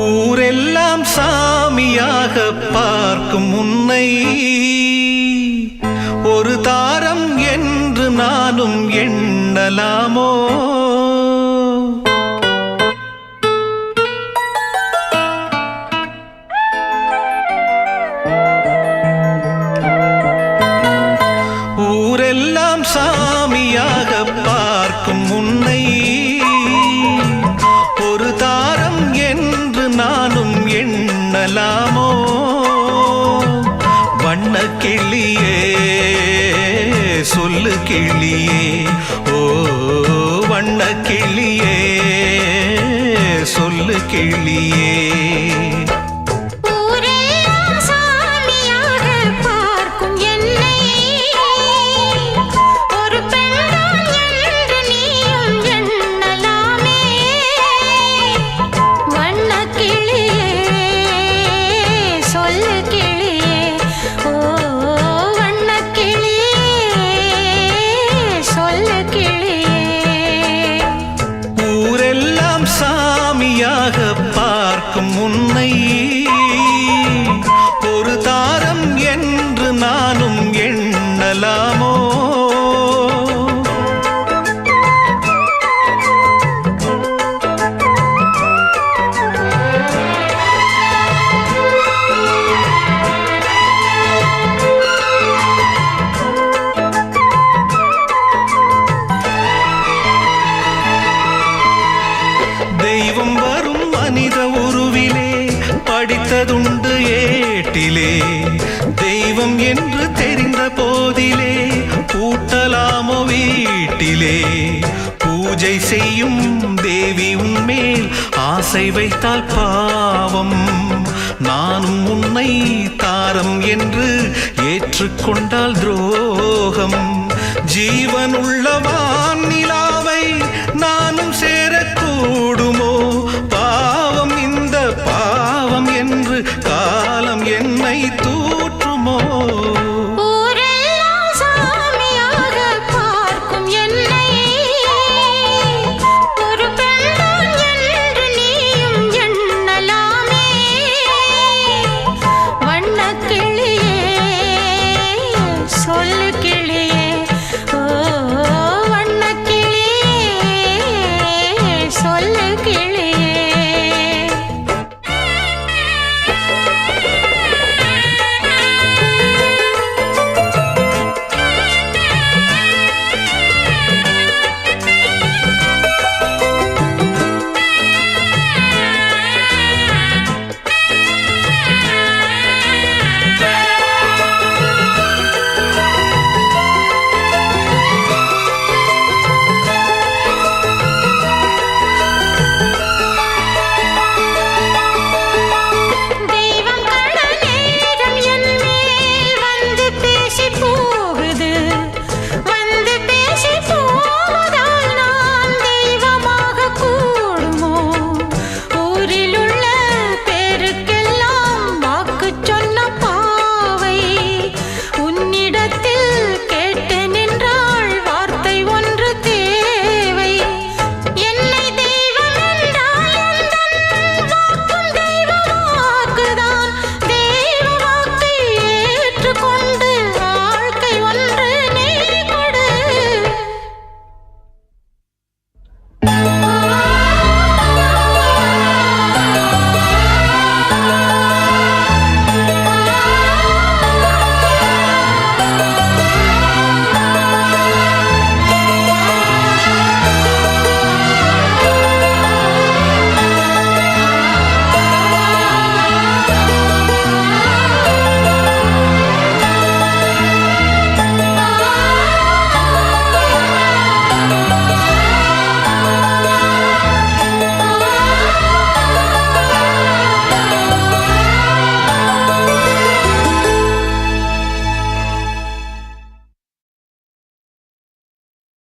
ஊரெல்லாம் சாமியாக பார்க்கும் உன்னை ஒரு தாரம் என்று நானும் எண்ணலாமோ? ஊரெல்லாம் சாமியாக பார்க்கும் உன்னை ஒரு தாரம் என்று நானும் எண்ணலாமோ? வண்ண கிளியே சொல்லு கிளியே, ஓ வண்ண கிளியே சொல்லு கிளியே. சாமியாக பார்க்கும் உன்னை ஒரு தாரம் என்று நானும் எண்ணலாமோ? தெய்வம் வரும் மனித உருவிலே படித்ததுண்டு ஏட்டிலே, தெய்வம் என்று தெரிந்த போதிலே பூட்டலாமோ வீட்டிலே? பூஜை செய்யும் தேவி உன்மேல் ஆசை வைத்தால் பாவம், நானும் உன்னை தாரம் என்று ஏற்றுக்கொண்டால் துரோகம். ஜீவனுள்ள வானிலாவை நானும் சேரக்கூடும்